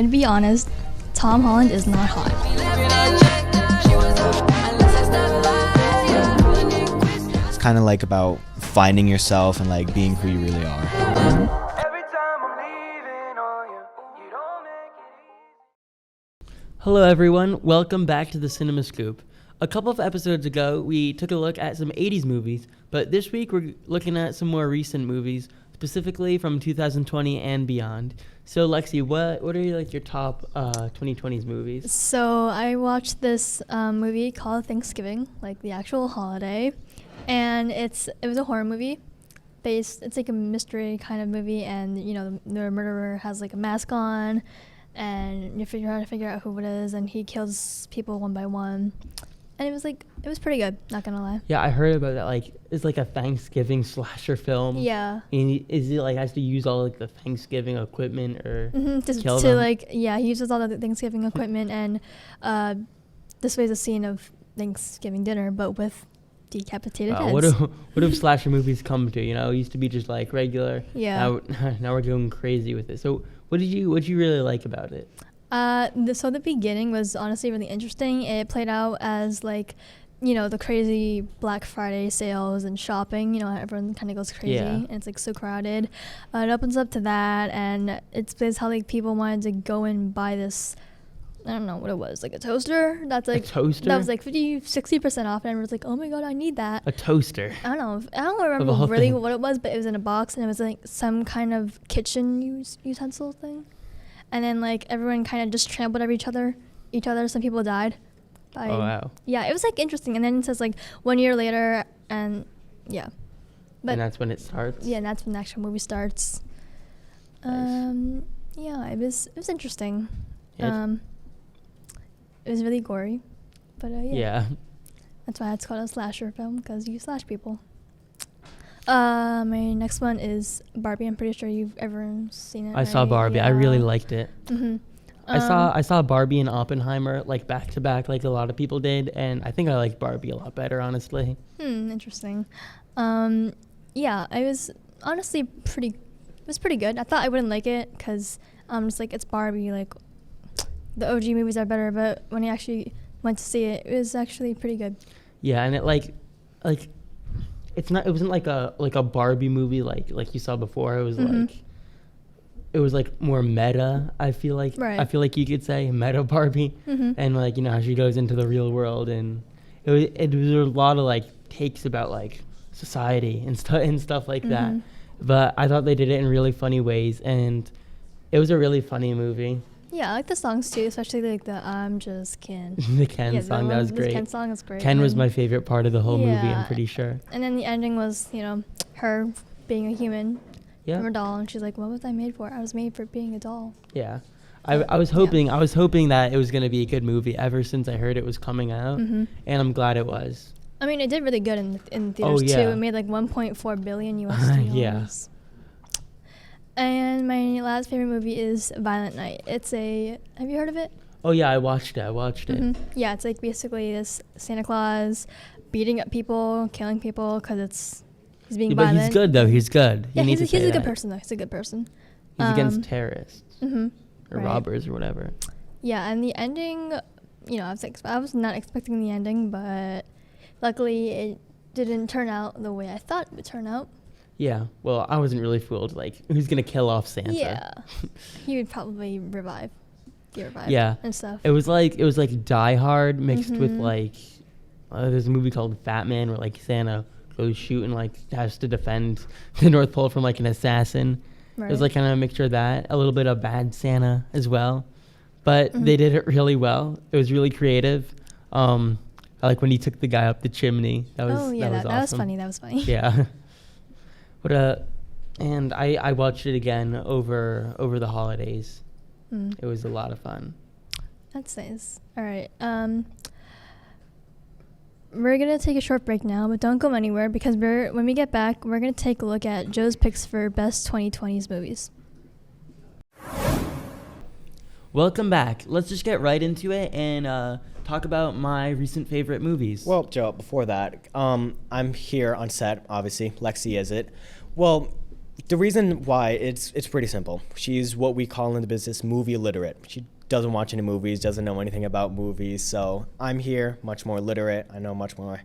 gonna be honest, Tom Holland is not hot. It's kind of like about finding yourself and like being who you really are. Hello everyone, welcome back to the Cinema Scoop. A couple of episodes ago, we took a look at some 80s movies, but this week we're looking at some more recent movies, specifically from 2020 and beyond. So Lexi, what are your top 2020s movies? So I watched this movie called Thanksgiving, like the actual holiday, and it was a horror movie. It's like a mystery kind of movie, and the murderer has like a mask on, and you try to figure out who it is, and he kills people one by one. And it was pretty good, not gonna lie. Yeah, I heard about that. Like, it's like a Thanksgiving slasher film. Yeah. And is it like has to use all like the Thanksgiving equipment or kill to them? like he uses all the Thanksgiving equipment, and this was a scene of Thanksgiving dinner, but with decapitated heads. What have slasher movies come to? It used to be just like regular. Yeah. Now we're going crazy with it. So what did you really like about it? So the beginning was honestly really interesting. It played out as like, the crazy Black Friday sales and shopping. Everyone kind of goes crazy, and it's like so crowded. It opens up to that, and it's how like people wanted to go and buy this. I don't know what it was, like a toaster. That's like a toaster? That was like 60% off, and everyone's like, "Oh my god, I need that." A toaster. I don't remember really what it was, but it was in a box, and it was like some kind of kitchen utensil thing. And then like everyone kind of just trampled over each other. Some people died. Oh wow. Yeah, it was like interesting. And then it says like 1 year later, and yeah. But and that's when it starts. Yeah, and that's when the actual movie starts. Nice. Yeah, it was interesting. It was really gory, but yeah. Yeah. That's why it's called a slasher film, because you slash people. My next one is Barbie. I'm pretty sure you've ever seen it. I saw Barbie. Yeah. I really liked it. Mm-hmm. I saw Barbie and Oppenheimer like back to back, like a lot of people did, and I think I like Barbie a lot better, honestly. Interesting. Yeah, I was honestly pretty good. I thought I wouldn't like it because just like it's Barbie, like the OG movies are better, but when I actually went to see it, it was actually pretty good. Yeah, and it it wasn't like a Barbie movie like you saw before. It was like more meta, I feel like. Right. I feel like you could say meta Barbie. Mm-hmm. And like, how she goes into the real world, and it was a lot of like takes about like society and stuff like that. But I thought they did it in really funny ways, and it was a really funny movie. Yeah, I like the songs too, especially like the "I'm Just Ken." The Ken song, that was great. The Ken song is great. Ken was my favorite part of the whole movie, I'm pretty sure. And then the ending was, her being a human from a doll, and she's like, "What was I made for? I was made for being a doll." Yeah, I was hoping that it was gonna be a good movie ever since I heard it was coming out, and I'm glad it was. I mean, it did really good in theaters too. It made like 1.4 billion US dollars. Yeah. And my last favorite movie is Violent Night. Have you heard of it? Oh yeah, I watched it. Yeah, it's like basically this Santa Claus beating up people, killing people because he's being violent. But he's good though. He's good. Yeah, he's a good person though. He's a good person. He's against terrorists or right. robbers or whatever. Yeah, and the ending, I was not expecting the ending, but luckily it didn't turn out the way I thought it would turn out. Yeah, well, I wasn't really fooled. Like, who's gonna kill off Santa? Yeah, he would probably revive. Yeah, and stuff. It was like Die Hard mixed with like there's a movie called Fat Man where like Santa goes shooting, like has to defend the North Pole from like an assassin. Right. It was like kind of a mixture of that, a little bit of Bad Santa as well, but they did it really well. It was really creative. I like when he took the guy up the chimney. That was awesome. That was funny. Yeah. And I watched it again over the holidays. It was a lot of fun. That's nice. All right. We're going to take a short break now, but don't go anywhere because when we get back, we're going to take a look at Joe's picks for best 2020s movies. Welcome back. Let's just get right into it and talk about my recent favorite movies. Well, Joe, before that, I'm here on set, obviously. Lexi is it. Well, The reason why, it's pretty simple. She's what we call in the business movie illiterate. She doesn't watch any movies, doesn't know anything about movies. So I'm here, much more literate. I know much more.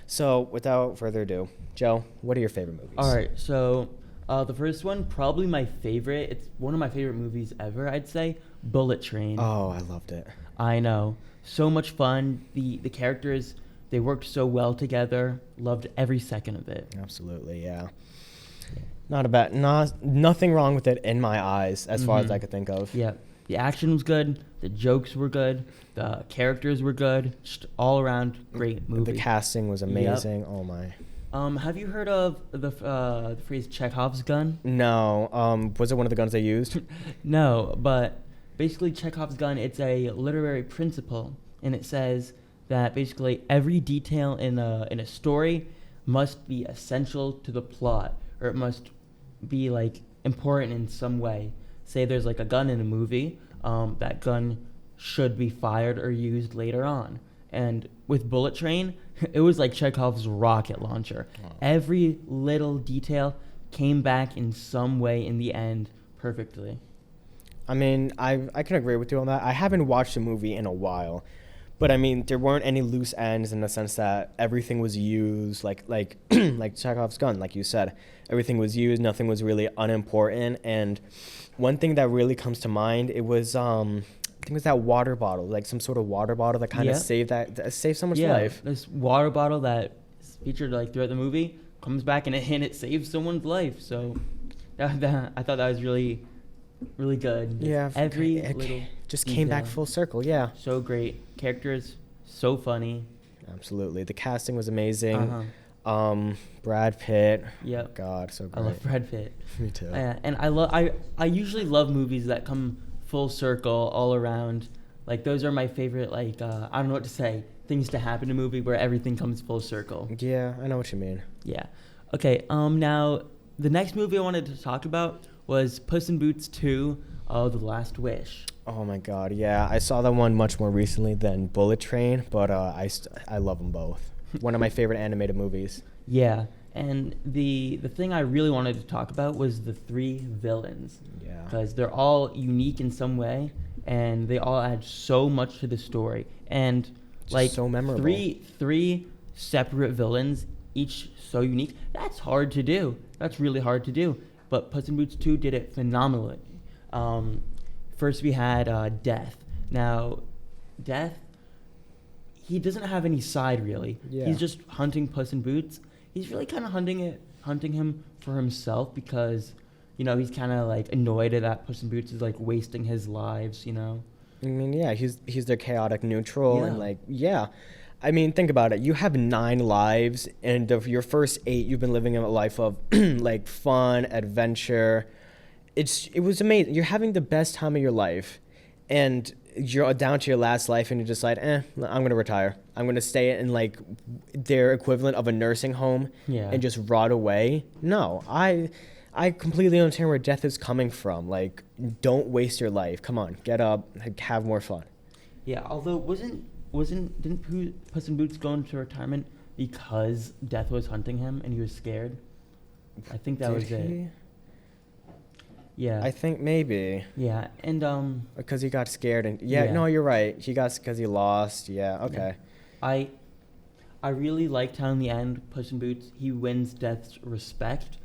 So without further ado, Joe, what are your favorite movies? All right, so the first one, probably my favorite. It's one of my favorite movies ever, I'd say. Bullet Train. Oh, I loved it. I know. So much fun. The characters, they worked so well together. Loved every second of it. Absolutely, yeah. Nothing wrong with it in my eyes, as far as I could think of. Yeah. The action was good. The jokes were good. The characters were good. Just all around great movie. The casting was amazing. Yep. Oh my. Have you heard of the phrase Chekhov's gun? No. Was it one of the guns they used? No, but basically Chekhov's gun, it's a literary principle, and it says that basically every detail in a story must be essential to the plot, or it must be like important in some way. Say there's like a gun in a movie, that gun should be fired or used later on. And with Bullet Train, it was like Chekhov's rocket launcher. Oh. Every little detail came back in some way in the end perfectly. I mean, I can agree with you on that. I haven't watched a movie in a while, but I mean, there weren't any loose ends in the sense that everything was used, like like Chekhov's gun, like you said. Everything was used. Nothing was really unimportant. And one thing that really comes to mind, it was I think it was that water bottle, like some sort of water bottle that kind of saved someone's life. This water bottle that is featured like throughout the movie comes back and it saves someone's life. So that I thought that was really, really good. Yeah, every little just detail. Came back full circle. Yeah, so great. Characters so funny. Absolutely, the casting was amazing. Brad Pitt. Yep. God, so great. I love Brad Pitt. Me too. And I usually love movies that come full circle all around. Like those are my favorite. Like I don't know what to say. Things to happen in a movie where everything comes full circle. Yeah, I know what you mean. Yeah. Okay. Now the next movie I wanted to talk about was Puss in Boots 2: The Last Wish. Oh my God, yeah. I saw that one much more recently than Bullet Train, but I love them both. One of my favorite animated movies. Yeah, and the thing I really wanted to talk about was the three villains. Yeah. Because they're all unique in some way, and they all add so much to the story. And just like so memorable. Three separate villains, each so unique. That's hard to do. That's really hard to do. But Puss in Boots 2 did it phenomenally. First we had Death. Now, Death, he doesn't have any side really. Yeah. He's just hunting Puss in Boots. He's really kind of hunting him for himself because, you know, he's kind of like annoyed that Puss in Boots is like wasting his lives, you know. I mean, yeah, he's their chaotic neutral, Yeah. and like, yeah. I mean, think about it. You have 9 lives, and of your first 8, you've been living a life of like fun, adventure. It was amazing. You're having the best time of your life, and you're down to your last life, and you decide, I'm gonna retire. I'm gonna stay in like their equivalent of a nursing home, and just rot away. No, I completely understand where Death is coming from. Like, don't waste your life. Come on, get up, have more fun. Yeah, although didn't Puss in Boots go into retirement because Death was hunting him and he was scared? I think that was it. Yeah. I think maybe. Yeah, and because he got scared and no, you're right. He got because he lost. Yeah, okay. Yeah. I really liked how in the end Puss in Boots he wins Death's respect.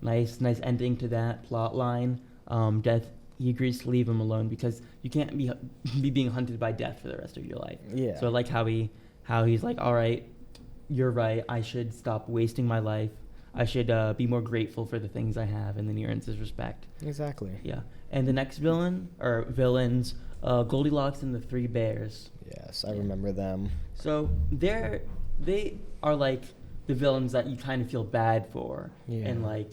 Nice ending to that plot line. Death, he agrees to leave him alone because you can't be being hunted by Death for the rest of your life. Yeah. So I like how he's like, all right, you're right. I should stop wasting my life. I should be more grateful for the things I have, and then he earns his respect. Exactly. Yeah. And the next villains, Goldilocks and the Three Bears. Yes, I remember them. So they are like the villains that you kind of feel bad for, and like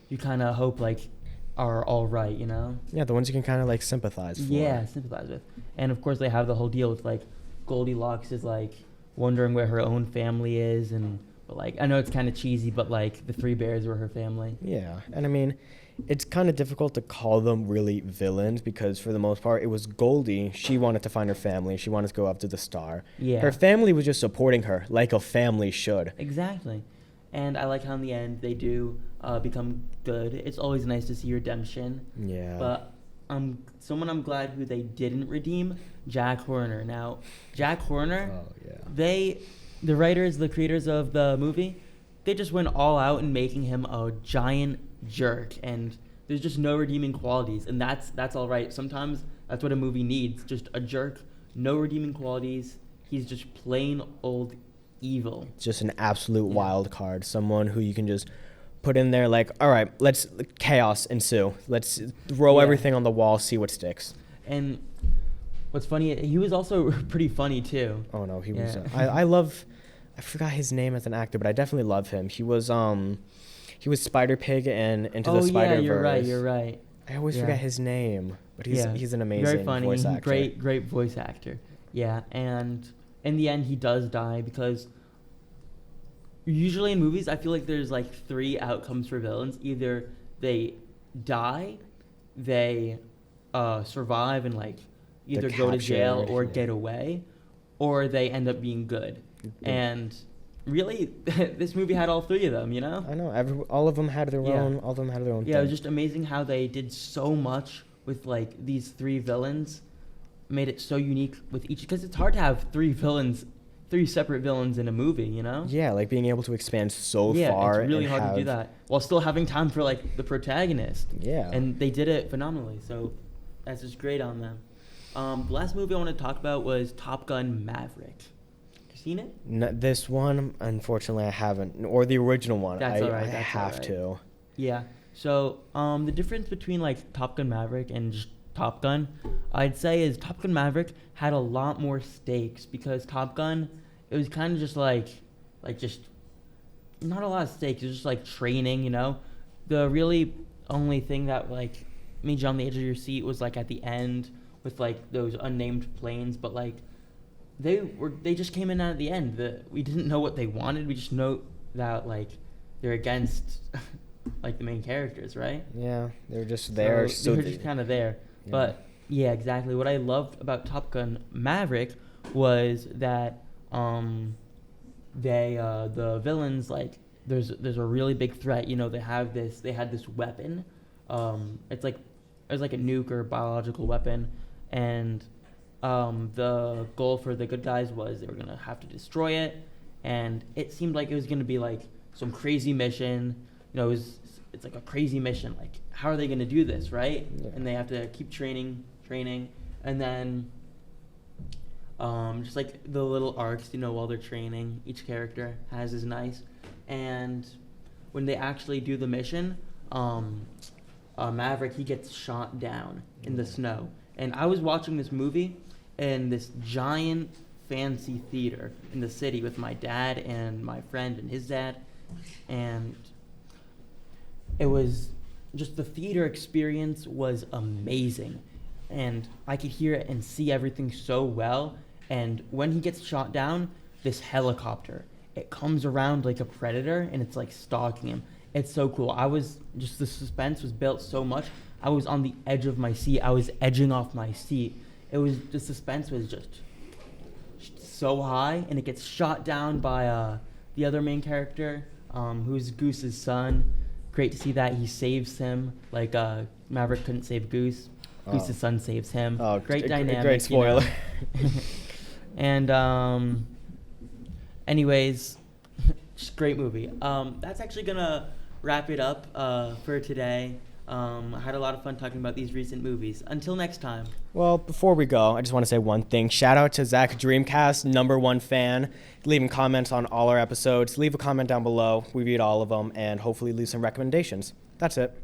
you kind of hope like are all right, you know? Yeah, the ones you can kind of like sympathize for. Yeah, sympathize with. And of course they have the whole deal with like Goldilocks is like wondering where her own family is, and but like I know it's kind of cheesy, but like the Three Bears were her family. Yeah, and I mean, it's kind of difficult to call them really villains because for the most part it was Goldie. She wanted to find her family. She wanted to go after the star. Yeah. Her family was just supporting her like a family should. Exactly. And I like how in the end they do become good. It's always nice to see redemption. Yeah. But someone I'm glad who they didn't redeem, Jack Horner. Now, Jack Horner, the writers, the creators of the movie, they just went all out in making him a giant jerk, and there's just no redeeming qualities, and that's all right. Sometimes that's what a movie needs, just a jerk, no redeeming qualities. He's just plain old evil. Just an absolute wild card, someone who you can just put in there like, all right, let's chaos ensue. Let's throw everything on the wall, see what sticks. And what's funny, he was also pretty funny too. Oh no, he was. I forgot his name as an actor, but I definitely love him. He was Spider Pig and Into the Spider-Verse. Oh yeah, you're right. I always forget his name, but he's an amazing very funny, voice actor. Great voice actor. Yeah, and in the end he does die because usually in movies I feel like there's like 3 outcomes for villains. Either they die, they survive and like either go to jail or get away, or they end up being good. And really, this movie had all 3 of them, you know? I know. All of them had their own. All of them had their own. Yeah, it was just amazing how they did so much with like these 3 villains, made it so unique with each. Because it's hard to have 3 separate villains in a movie, you know? Yeah, like being able to expand so far. Yeah, it's really hard to do that while still having time for like the protagonist. Yeah. And they did it phenomenally. So that's just great on them. The last movie I want to talk about was Top Gun Maverick. Seen it? This one, unfortunately, I haven't. Or the original one. That's all right. I have to. Yeah. So the difference between like Top Gun Maverick and just Top Gun, I'd say, is Top Gun Maverick had a lot more stakes because Top Gun, it was kind of just like just not a lot of stakes. It was just like training, you know. The really only thing that like made you on the edge of your seat was like at the end with like those unnamed planes, but like. They just came in at the end. We didn't know what they wanted. We just know that like they're against like the main characters, right? Yeah, they're just there. So they're just kind of there. Yeah. But yeah, exactly. What I loved about Top Gun Maverick was that the villains, like there's a really big threat. You know, they had this weapon. It was like a nuke or a biological weapon, and the goal for the good guys was they were going to have to destroy it, and it seemed like it was going to be like some crazy mission. You know, it's like a crazy mission. Like, how are they going to do this, right? Yeah. And they have to keep training, and then just like the little arcs, you know, while they're training, each character has is nice. And when they actually do the mission, Maverick, he gets shot down in the snow. And I was watching this movie in this giant fancy theater in the city with my dad and my friend and his dad, and it was just the theater experience was amazing, and I could hear it and see everything so well. And when he gets shot down, this helicopter, it comes around like a predator and it's like stalking him. It's so cool. The suspense was built so much. I was on the edge of my seat. I was edging off my seat. The suspense was just so high, and it gets shot down by the other main character, who's Goose's son. Great to see that he saves him. Like Maverick couldn't save Goose. Goose's son saves him. Oh, great dynamic. Great spoiler. You know? And anyways, just great movie. That's actually gonna wrap it up for today. I had a lot of fun talking about these recent movies. Until next time. Well, before we go, I just want to say one thing. Shout out to Zach Dreamcast, #1 fan, leaving comments on all our episodes. Leave a comment down below. We read all of them, and hopefully leave some recommendations. That's it.